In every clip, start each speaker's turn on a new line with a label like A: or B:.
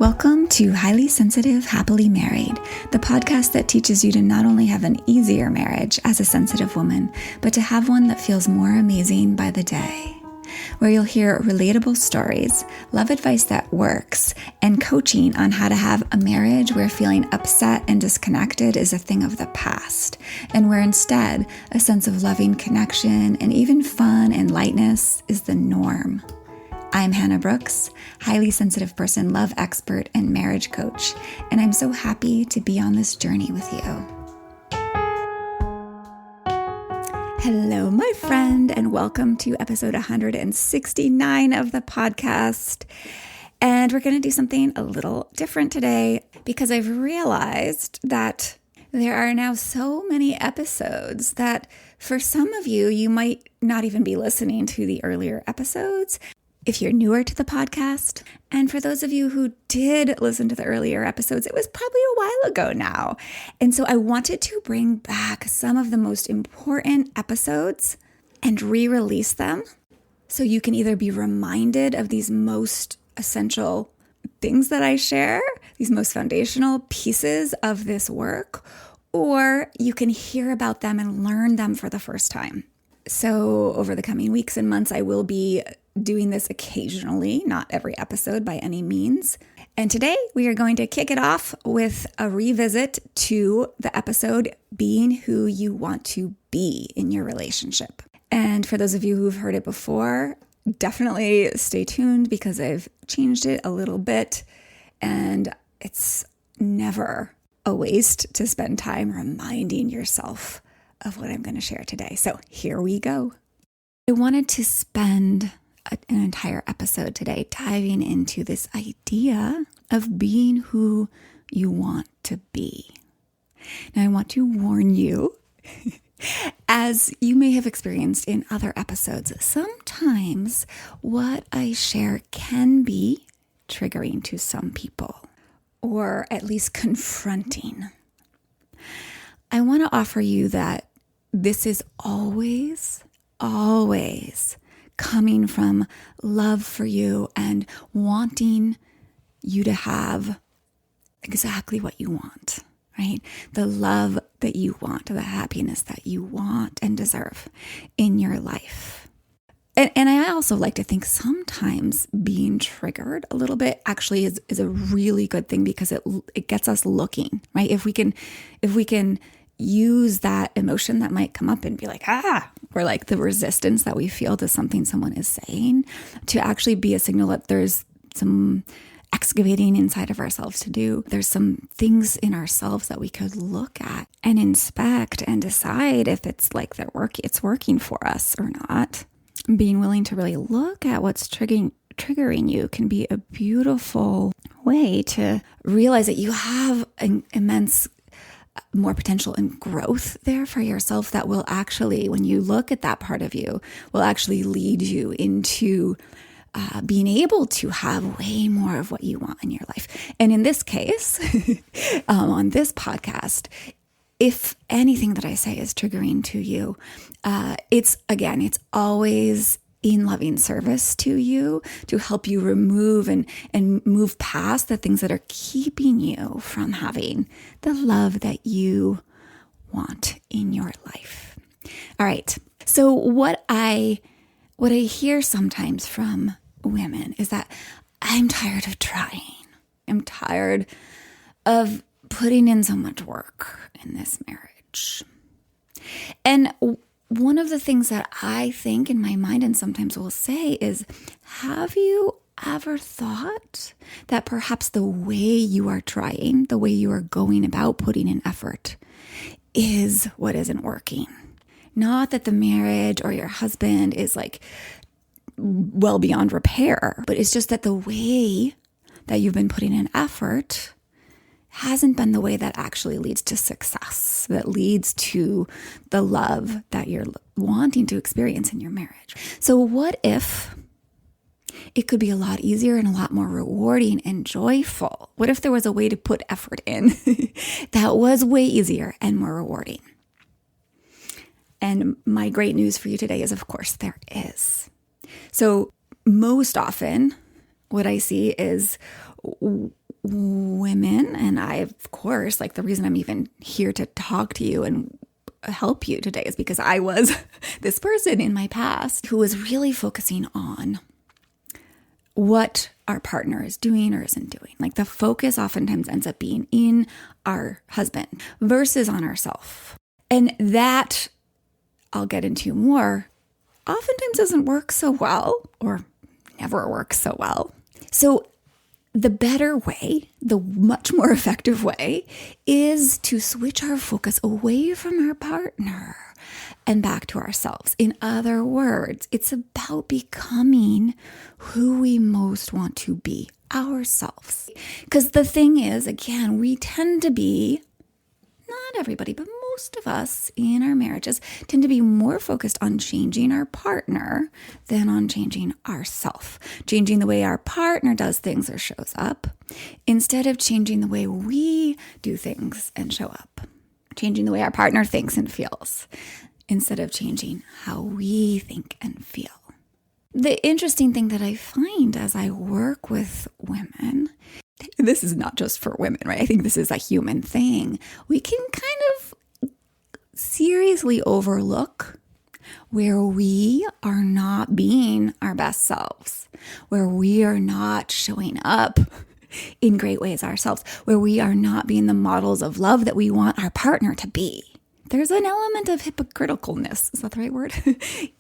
A: Welcome to Highly Sensitive, Happily Married, the podcast that teaches you to not only have an easier marriage as a sensitive woman, but to have one that feels more amazing by the day. Where you'll hear relatable stories, love advice that works, and coaching on how to have a marriage where feeling upset and disconnected is a thing of the past, and where instead a sense of loving connection and even fun and lightness is the norm. I'm Hannah Brooks, highly sensitive person, love expert, and marriage coach, and I'm so happy to be on this journey with you. Hello, my friend, and welcome to episode 169 of the podcast. And we're going to do something a little different today because I've realized that there are now so many episodes that for some of you, you might not even be listening to the earlier episodes if you're newer to the podcast. And for those of you who did listen to the earlier episodes, it was probably a while ago now. And so I wanted to bring back some of the most important episodes and re-release them so you can either be reminded of these most essential things that I share, these most foundational pieces of this work, or you can hear about them and learn them for the first time. So over the coming weeks and months, I will be doing this occasionally, not every episode by any means. And today we are going to kick it off with a revisit to the episode, Being Who You Want to Be in Your Relationship. And for those of you who've heard it before, definitely stay tuned because I've changed it a little bit, and it's never a waste to spend time reminding yourself of what I'm going to share today. So here we go. I wanted to spend an entire episode today diving into this idea of being who you want to be. Now, I want to warn you, as you may have experienced in other episodes, sometimes what I share can be triggering to some people, or at least confronting. I want to offer you that this is always coming from love for you and wanting you to have exactly what you want, right? The love that you want, the happiness that you want and deserve in your life. And I also like to think sometimes being triggered a little bit actually is a really good thing because it gets us looking, right? If we can use that emotion that might come up and be like, or like the resistance that we feel to something someone is saying, to actually be a signal that there's some excavating inside of ourselves to do. There's some things in ourselves that we could look at and inspect and decide if it's like it's working for us or not. Being willing to really look at what's triggering you can be a beautiful way to realize that you have an immense more potential and growth there for yourself that will actually, when you look at that part of you, will actually lead you into being able to have way more of what you want in your life. And in this case, on this podcast, if anything that I say is triggering to you, it's always in loving service to you, to help you remove and move past the things that are keeping you from having the love that you want in your life. All right. So what I hear sometimes from women is that I'm tired of trying. I'm tired of putting in so much work in this marriage. And one of the things that I think in my mind and sometimes will say is, have you ever thought that perhaps the way you are trying, the way you are going about putting in effort is what isn't working? Not that the marriage or your husband is like well beyond repair, but it's just that the way that you've been putting in effort hasn't been the way that actually leads to success, that leads to the love that you're wanting to experience in your marriage. So what if it could be a lot easier and a lot more rewarding and joyful? What if there was a way to put effort in that was way easier and more rewarding? And my great news for you today is, of course, there is. So most often what I see is women, and I, of course, like the reason I'm even here to talk to you and help you today is because I was this person in my past who was really focusing on what our partner is doing or isn't doing. Like the focus oftentimes ends up being in our husband versus on ourselves. And that, I'll get into more, oftentimes doesn't work so well or never works so well. So the better way, the much more effective way, is to switch our focus away from our partner and back to ourselves. In other words, it's about becoming who we most want to be, ourselves. Because the thing is, again, we tend to be, not everybody, but most of us in our marriages tend to be more focused on changing our partner than on changing ourselves, changing the way our partner does things or shows up, instead of changing the way we do things and show up, changing the way our partner thinks and feels, instead of changing how we think and feel. The interesting thing that I find as I work with women, this is not just for women, right? I think this is a human thing. We can kind of seriously overlook where we are not being our best selves, where we are not showing up in great ways ourselves, where we are not being the models of love that we want our partner to be. There's an element of hypocriticalness, is that the right word,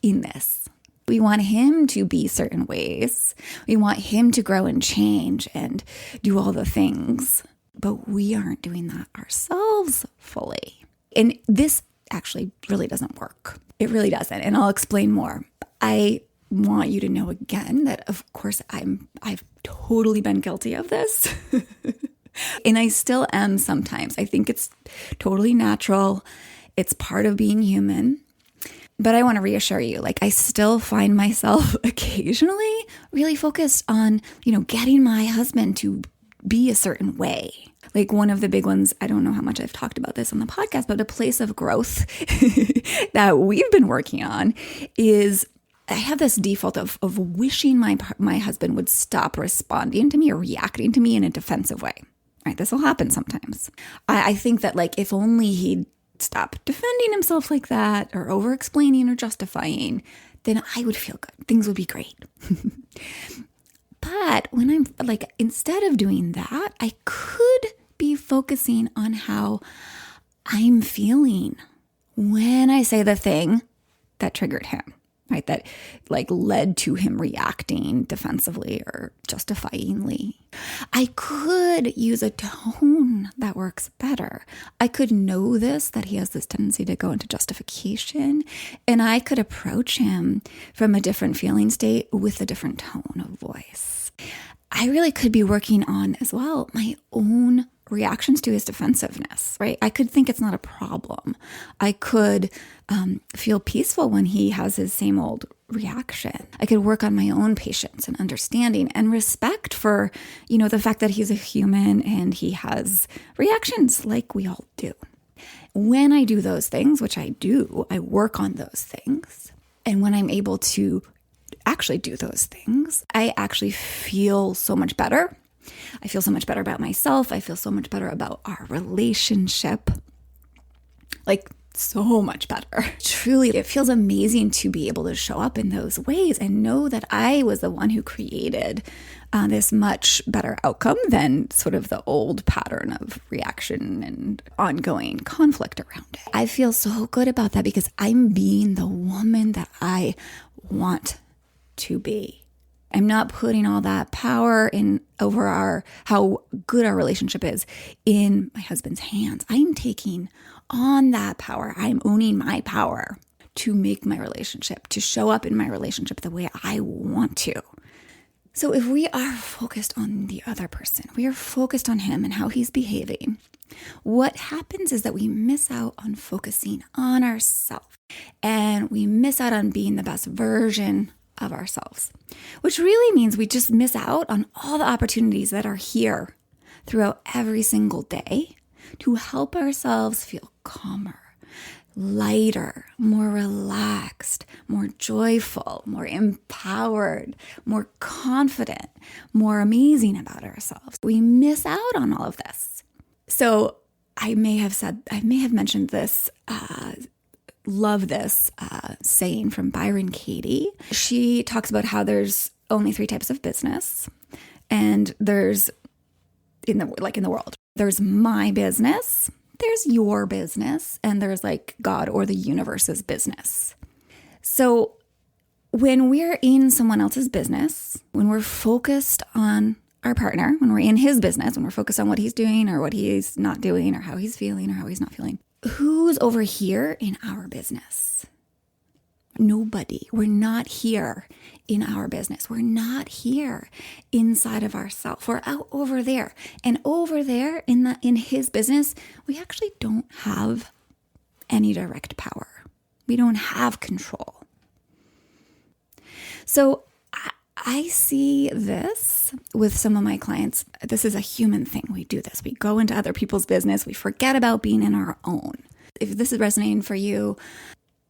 A: in this. We want him to be certain ways. We want him to grow and change and do all the things, but we aren't doing that ourselves fully. And this actually really doesn't work. It really doesn't. And I'll explain more. I want you to know again that, of course, I've totally been guilty of this. And I still am sometimes. I think it's totally natural. It's part of being human. But I want to reassure you, like I still find myself occasionally really focused on, getting my husband to be a certain way. Like one of the big ones, I don't know how much I've talked about this on the podcast, but a place of growth that we've been working on is I have this default of wishing my husband would stop responding to me or reacting to me in a defensive way. Right? This will happen sometimes. I think that like if only he'd stop defending himself like that or over-explaining or justifying, then I would feel good. Things would be great. But when I'm like, instead of doing that, I could be focusing on how I'm feeling when I say the thing that triggered him, right? That like led to him reacting defensively or justifyingly. I could use a tone that works better. I could know that he has this tendency to go into justification, and I could approach him from a different feeling state with a different tone of voice. I really could be working on as well my own reactions to his defensiveness, right? I could think it's not a problem. I could feel peaceful when he has his same old reaction. I could work on my own patience and understanding and respect for, the fact that he's a human and he has reactions like we all do. When I do those things, which I do, I work on those things. And when I'm able to actually do those things, I actually feel so much better. I feel so much better about myself. I feel so much better about our relationship. Like so much better. Truly, it feels amazing to be able to show up in those ways and know that I was the one who created this much better outcome than sort of the old pattern of reaction and ongoing conflict around it. I feel so good about that because I'm being the woman that I want to be. I'm not putting all that power in over how good our relationship is in my husband's hands. I'm taking on that power. I'm owning my power to make my relationship, to show up in my relationship the way I want to. So if we are focused on the other person, we are focused on him and how he's behaving, what happens is that we miss out on focusing on ourselves and we miss out on being the best version of ourselves, which really means we just miss out on all the opportunities that are here throughout every single day to help ourselves feel calmer, lighter, more relaxed, more joyful, more empowered, more confident, more amazing about ourselves. We miss out on all of this. So I may have mentioned this, love this saying from Byron Katie. She talks about how there's only 3 types of business, and there's in the world, there's my business, there's your business, and there's like God or the universe's business. So when we're in someone else's business, when we're focused on our partner, when we're in his business, when we're focused on what he's doing or what he's not doing or how he's feeling or how he's not feeling, who's over here in our business? Nobody. We're not here in our business. We're not here inside of ourselves. We're out over there. And over there in his business, we actually don't have any direct power. We don't have control. So I see this with some of my clients. This is a human thing. We do this. We go into other people's business. We forget about being in our own. If this is resonating for you,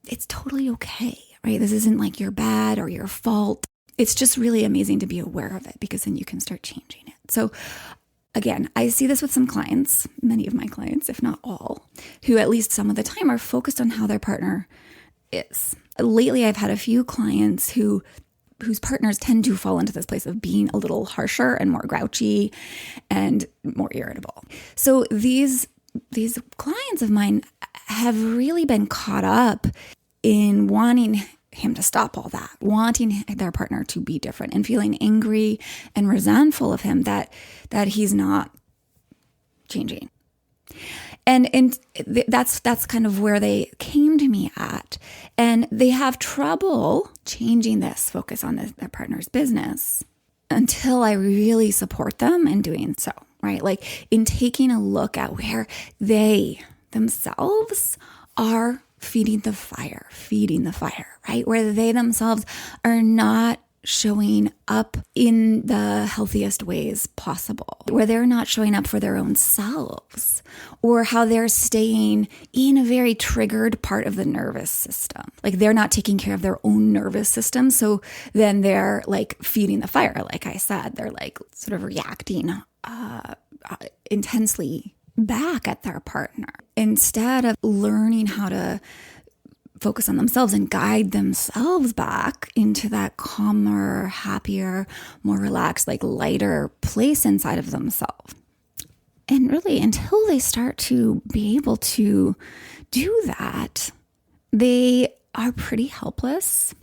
A: it's totally okay, right? This isn't like you're bad or your fault. It's just really amazing to be aware of it, because then you can start changing it. So again, I see this with some clients, many of my clients, if not all, who at least some of the time are focused on how their partner is. Lately, I've had a few clients whose partners tend to fall into this place of being a little harsher and more grouchy and more irritable. So these clients of mine have really been caught up in wanting him to stop all that, wanting their partner to be different, and feeling angry and resentful of him that he's not changing. And that's kind of where they came to me at. And they have trouble changing this focus on their partner's business until I really support them in doing so, right? Like in taking a look at where they themselves are feeding the fire, right? Where they themselves are not showing up in the healthiest ways possible, where they're not showing up for their own selves, or how they're staying in a very triggered part of the nervous system. Like they're not taking care of their own nervous system. So then they're like feeding the fire. Like I said, they're like sort of reacting intensely back at their partner instead of learning how to focus on themselves and guide themselves back into that calmer, happier, more relaxed, like lighter place inside of themselves. And really, until they start to be able to do that, they are pretty helpless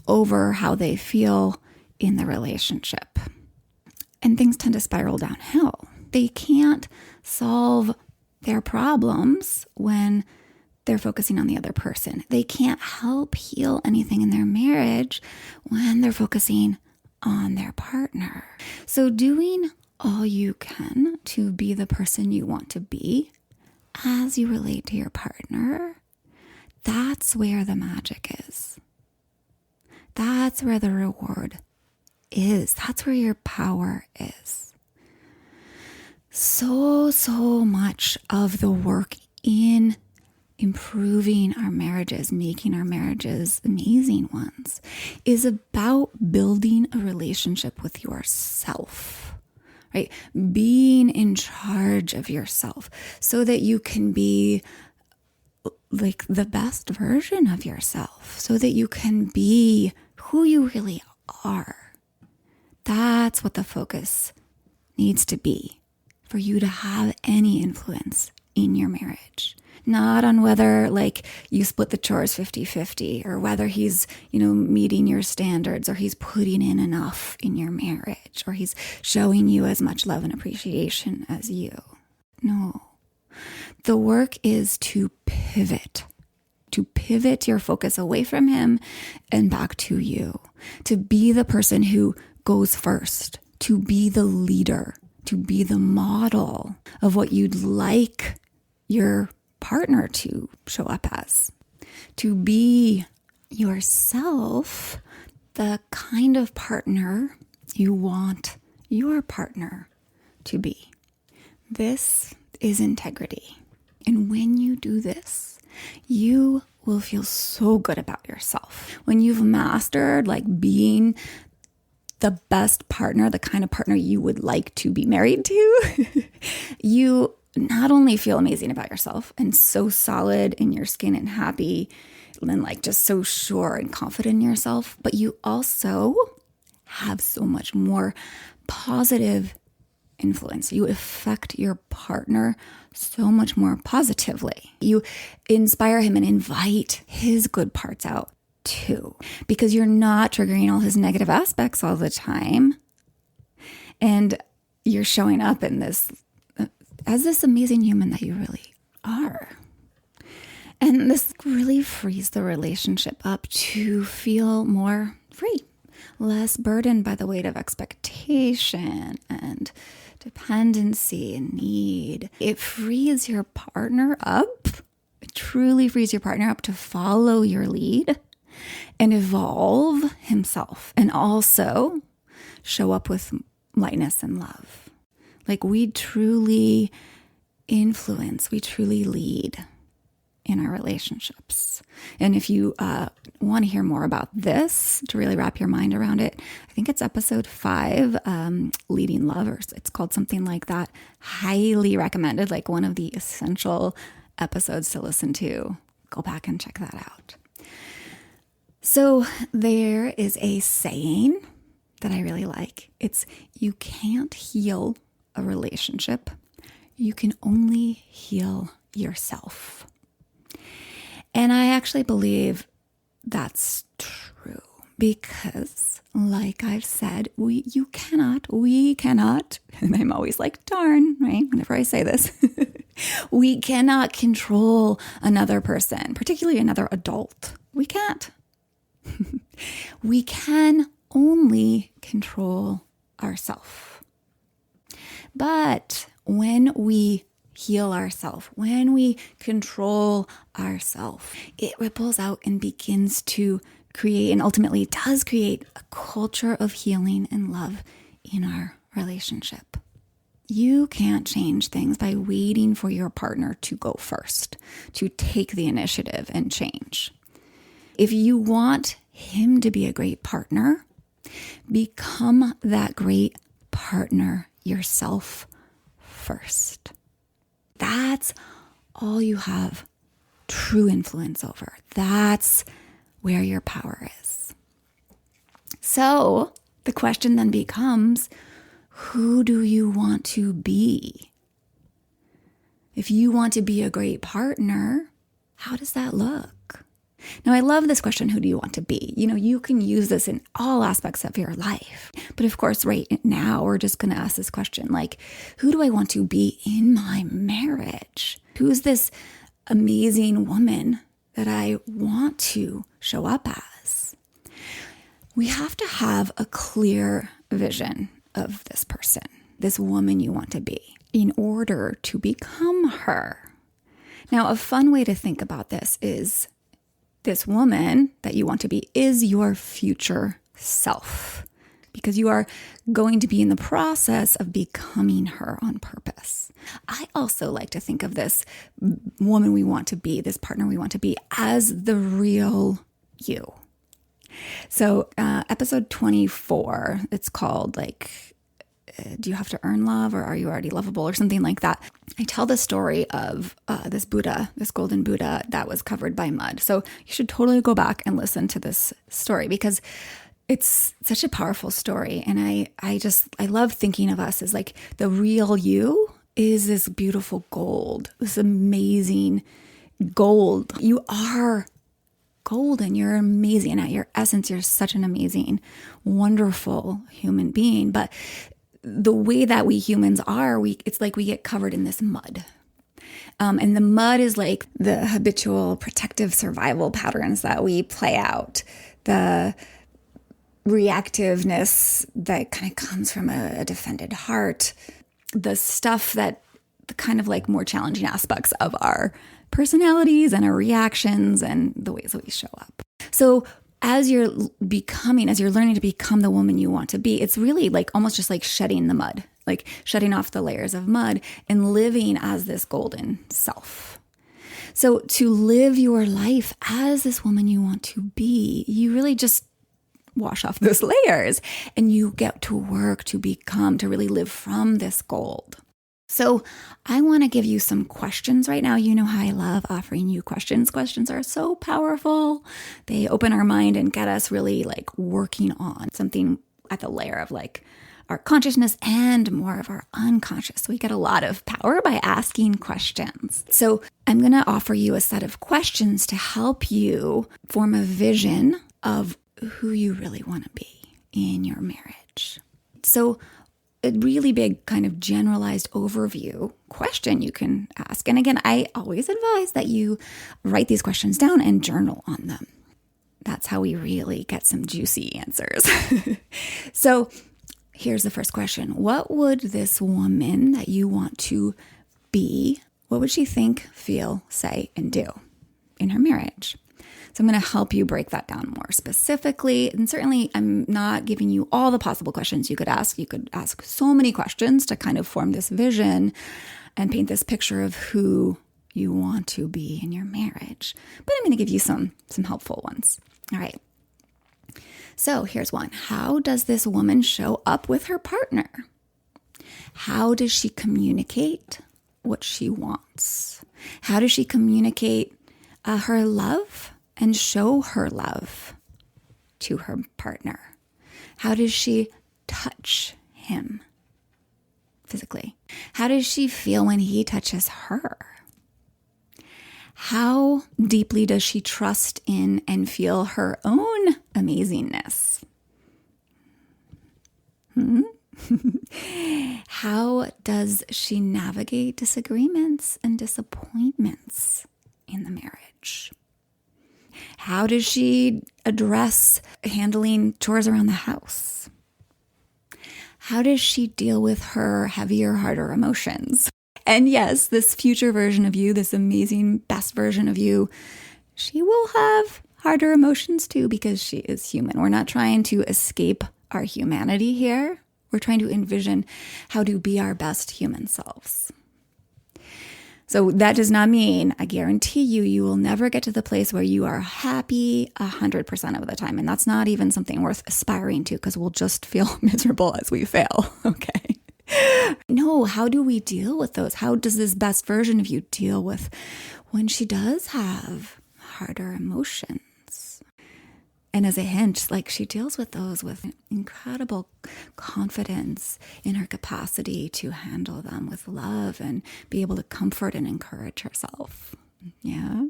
A: over how they feel in the relationship. And things tend to spiral downhill. They can't solve their problems when they're focusing on the other person. They can't help heal anything in their marriage when they're focusing on their partner. So doing all you can to be the person you want to be as you relate to your partner, that's where the magic is. That's where the reward is. That's where your power is. So much of the work in improving our marriages, making our marriages amazing ones, is about building a relationship with yourself, right? Being in charge of yourself so that you can be like the best version of yourself, so that you can be who you really are. That's what the focus needs to be for you to have any influence in your marriage. Not on whether like you split the chores 50-50 or whether he's, meeting your standards or he's putting in enough in your marriage or he's showing you as much love and appreciation as you. No. The work is to pivot your focus away from him and back to you, to be the person who goes first, to be the leader, to be the model of what you'd like your partner to show up as, to be yourself, the kind of partner you want your partner to be. This is integrity. And when you do this, you will feel so good about yourself. When you've mastered like being the best partner, the kind of partner you would like to be married to, you not only feel amazing about yourself and so solid in your skin and happy and like just so sure and confident in yourself, but you also have so much more positive influence. You affect your partner so much more positively. You inspire him and invite his good parts out too, because you're not triggering all his negative aspects all the time. And you're showing up in this as this amazing human that you really are. And this really frees the relationship up to feel more free, less burdened by the weight of expectation and dependency and need. It frees your partner up. It truly frees your partner up to follow your lead and evolve himself and also show up with lightness and love. Like we truly influence, we truly lead in our relationships. And if you want to hear more about this, to really wrap your mind around it, I think it's episode 5, Leading Lovers. It's called something like that. Highly recommended, like one of the essential episodes to listen to. Go back and check that out. So there is a saying that I really like. It's, you can't heal a relationship. You can only heal yourself. And I actually believe that's true because, like I've said, we cannot, and I'm always like, darn, right? Whenever I say this, we cannot control another person, particularly another adult. We can't. We can only control ourselves. But when we heal ourselves, when we control ourselves, it ripples out and begins to create, and ultimately does create, a culture of healing and love in our relationship. You can't change things by waiting for your partner to go first, to take the initiative and change. If you want him to be a great partner, become that great partner yourself first. That's all you have true influence over. That's where your power is. So the question then becomes, who do you want to be? If you want to be a great partner, how does that look? Now, I love this question, who do you want to be? You know, you can use this in all aspects of your life. But of course, right now, we're just going to ask this question, like, who do I want to be in my marriage? Who's this amazing woman that I want to show up as? We have to have a clear vision of this person, this woman you want to be, in order to become her. Now, a fun way to think about this is, this woman that you want to be is your future self, because you are going to be in the process of becoming her on purpose. I also like to think of this woman we want to be, this partner we want to be, as the real you. So episode 24, it's called like, do you have to earn love, or are you already lovable, or something like that. I tell the story of this Buddha, this golden Buddha that was covered by mud. So you should totally go back and listen to this story because it's such a powerful story. And I love thinking of us as like the real you is this beautiful gold, this amazing gold. You are golden. You're amazing. And at your essence, you're such an amazing, wonderful human being. But the way that we humans are, it's like we get covered in this mud. And the mud is like the habitual protective survival patterns that we play out, the reactiveness that kind of comes from a defended heart, the stuff that the kind of like more challenging aspects of our personalities and our reactions and the ways that we show up. So as you're learning to become the woman you want to be, it's really like almost just like shedding the mud like shedding off the layers of mud and living as this golden self. So to live your life as this woman you want to be, you really just wash off those layers and you get to work to become, to really live from this gold. So I want to give you some questions right now. You know how I love offering you questions. Questions are so powerful. They open our mind and get us really like working on something at the layer of like our consciousness and more of our unconscious. So we get a lot of power by asking questions. So I'm going to offer you a set of questions to help you form a vision of who you really want to be in your marriage. So a really big kind of generalized overview question you can ask. And again, I always advise that you write these questions down and journal on them. That's how we really get some juicy answers. So here's the first question. What would this woman that you want to be, what would she think, feel, say, and do in her marriage? So I'm going to help you break that down more specifically. And certainly I'm not giving you all the possible questions you could ask. You could ask so many questions to kind of form this vision and paint this picture of who you want to be in your marriage. But I'm going to give you some helpful ones. All right. So here's one. How does this woman show up with her partner? How does she communicate what she wants? How does she communicate her love and show her love to her partner? How does she touch him physically? How does she feel when he touches her? How deeply does she trust in and feel her own amazingness? How does she navigate disagreements and disappointments in the marriage? How does she address handling chores around the house? How does she deal with her heavier, harder emotions? And yes, this future version of you, this amazing, best version of you, she will have harder emotions too because she is human. We're not trying to escape our humanity here. We're trying to envision how to be our best human selves. So that does not mean, I guarantee you, you will never get to the place where you are happy 100% of the time. And that's not even something worth aspiring to because we'll just feel miserable as we fail. Okay. No, how do we deal with those? How does this best version of you deal with when she does have harder emotions? And as a hint, like she deals with those with incredible confidence in her capacity to handle them with love and be able to comfort and encourage herself. Yeah.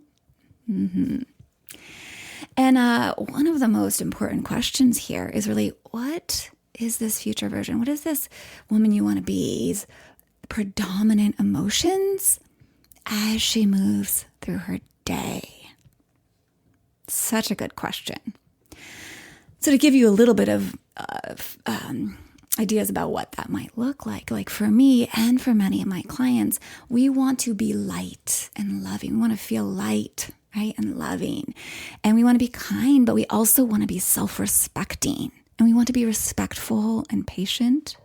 A: Mm-hmm. And one of the most important questions here is really, what is this future version? What is this woman you want to be's predominant emotions as she moves through her day? Such a good question. So to give you a little bit of ideas about what that might look like for me and for many of my clients, we want to be light and loving. We want to feel light, right, and loving. And we want to be kind, but we also want to be self-respecting. And we want to be respectful and patient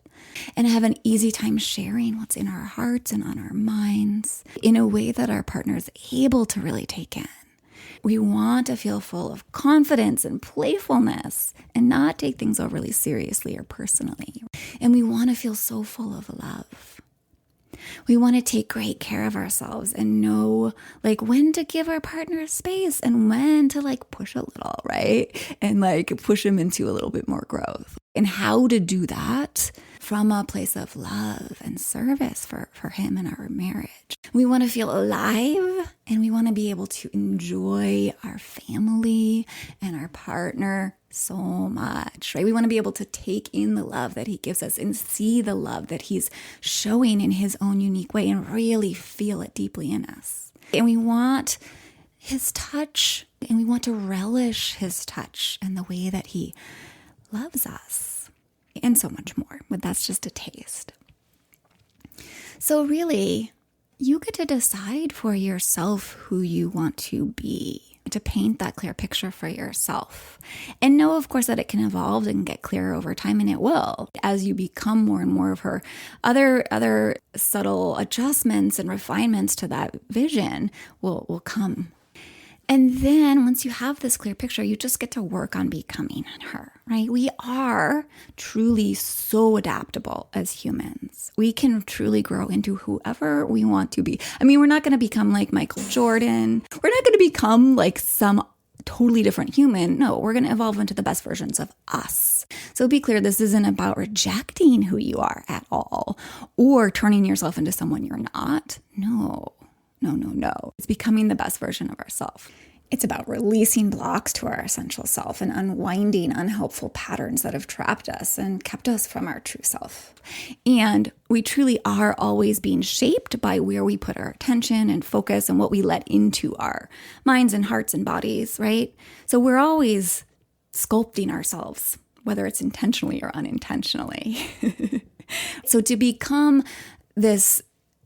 A: and have an easy time sharing what's in our hearts and on our minds in a way that our partner is able to really take in. We want to feel full of confidence and playfulness and not take things overly seriously or personally. And we want to feel so full of love. We want to take great care of ourselves and know like when to give our partner space and when to like push a little, right? And like push him into a little bit more growth. And how to do that from a place of love and service for him and our marriage. We want to feel alive and we want to be able to enjoy our family and our partner so much, right? We want to be able to take in the love that he gives us and see the love that he's showing in his own unique way and really feel it deeply in us. And we want his touch and we want to relish his touch and the way that he loves us and so much more. But that's just a taste. So really, you get to decide for yourself who you want to be. to paint that clear picture for yourself. And know, of course, that it can evolve and get clearer over time, and it will. As you become more and more of her, other subtle adjustments and refinements to that vision will come. And then once you have this clear picture, you just get to work on becoming her, right? We are truly so adaptable as humans. We can truly grow into whoever we want to be. I mean, we're not going to become like Michael Jordan. We're not going to become like some totally different human. No, we're going to evolve into the best versions of us. So be clear, this isn't about rejecting who you are at all or turning yourself into someone you're not. No. It's becoming the best version of ourselves. It's about releasing blocks to our essential self and unwinding unhelpful patterns that have trapped us and kept us from our true self. And we truly are always being shaped by where we put our attention and focus and what we let into our minds and hearts and bodies, right? So we're always sculpting ourselves, whether it's intentionally or unintentionally. So to become this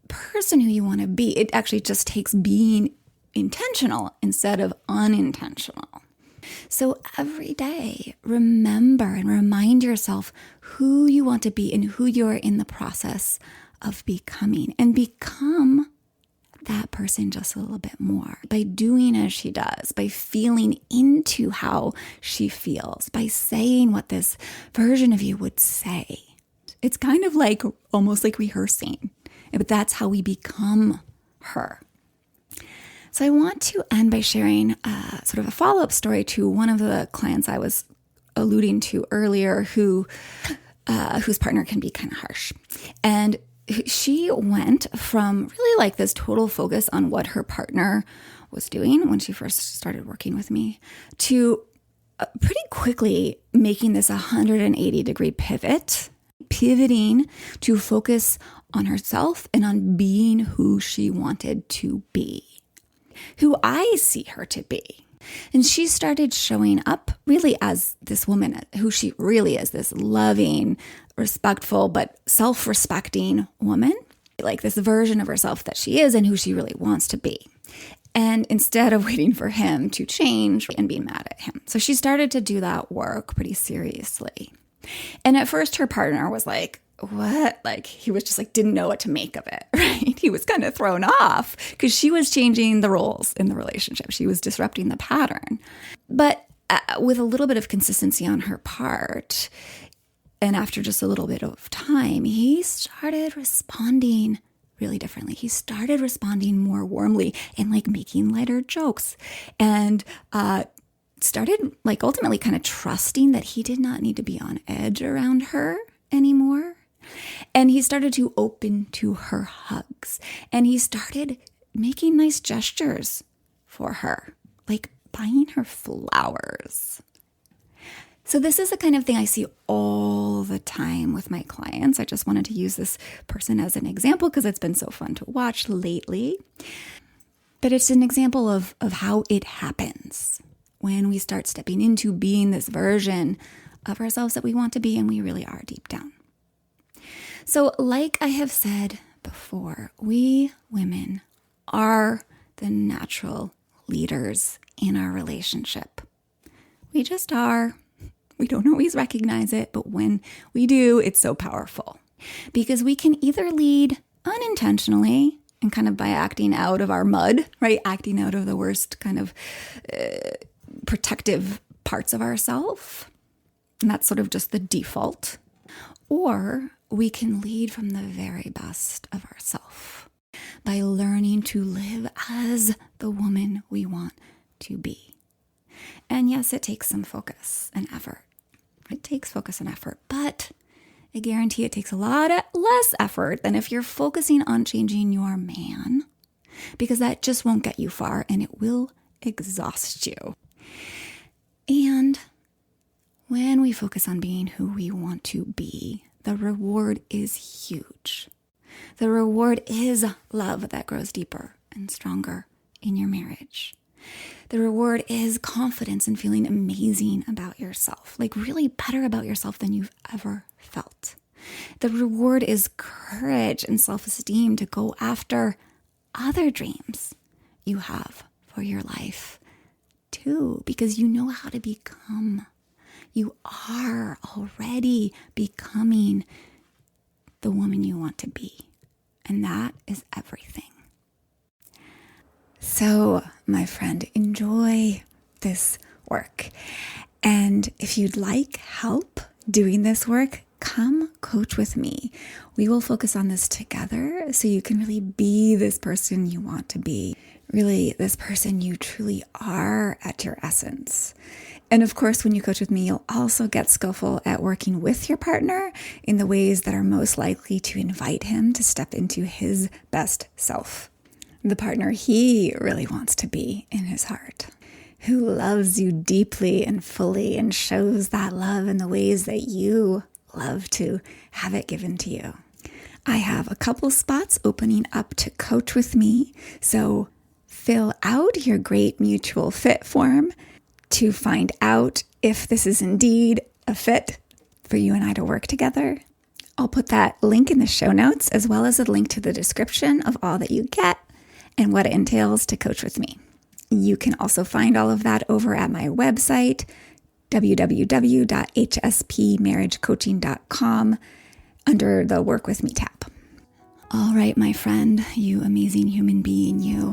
A: person who you want to be, it actually just takes being intentional instead of unintentional. So every day, remember and remind yourself who you want to be and who you're in the process of becoming, and become that person just a little bit more by doing as she does, by feeling into how she feels, by saying what this version of you would say. It's kind of like almost like rehearsing. But that's how we become her. So I want to end by sharing sort of a follow-up story to one of the clients I was alluding to earlier whose partner can be kind of harsh. And she went from really like this total focus on what her partner was doing when she first started working with me to pretty quickly making this 180-degree pivoting to focus on herself and on being who she wanted to be, who I see her to be. And she started showing up really as this woman who she really is, this loving, respectful, but self-respecting woman, like this version of herself that she is and who she really wants to be. And instead of waiting for him to change and being mad at him. So she started to do that work pretty seriously. And at first her partner was like, what? Like he was just like, didn't know what to make of it, right? He was kind of thrown off because she was changing the roles in the relationship. She was disrupting the pattern. But with a little bit of consistency on her part, and after just a little bit of time, he started responding really differently. He started responding more warmly and like making lighter jokes and started like ultimately kind of trusting that he did not need to be on edge around her anymore. And he started to open to her hugs, and he started making nice gestures for her, like buying her flowers. So this is the kind of thing I see all the time with my clients. I just wanted to use this person as an example because it's been so fun to watch lately. But it's an example of how it happens when we start stepping into being this version of ourselves that we want to be, and we really are deep down. So like I have said before, we women are the natural leaders in our relationship. We just are. We don't always recognize it, but when we do, it's so powerful. Because we can either lead unintentionally and kind of by acting out of our mud, right? Acting out of the worst kind of protective parts of ourselves. And that's sort of just the default. Or we can lead from the very best of ourselves by learning to live as the woman we want to be. And yes, it takes some focus and effort. It takes focus and effort, but I guarantee it takes a lot less effort than if you're focusing on changing your man, because that just won't get you far and it will exhaust you. And when we focus on being who we want to be, the reward is huge. The reward is love that grows deeper and stronger in your marriage. The reward is confidence and feeling amazing about yourself, like really better about yourself than you've ever felt. The reward is courage and self-esteem to go after other dreams you have for your life too, because you know how to become. You are already becoming the woman you want to be. And that is everything. So, my friend, enjoy this work. And if you'd like help doing this work, come coach with me. We will focus on this together so you can really be this person you want to be. Really, this person you truly are at your essence. And of course, when you coach with me, you'll also get skillful at working with your partner in the ways that are most likely to invite him to step into his best self. The partner he really wants to be in his heart, who loves you deeply and fully and shows that love in the ways that you love to have it given to you. I have a couple spots opening up to coach with me, so fill out your great mutual fit form to find out if this is indeed a fit for you and I to work together. I'll put that link in the show notes, as well as a link to the description of all that you get and what it entails to coach with me. You can also find all of that over at my website, www.hspmarriagecoaching.com, under the Work With Me tab. All right, my friend, you amazing human being, you.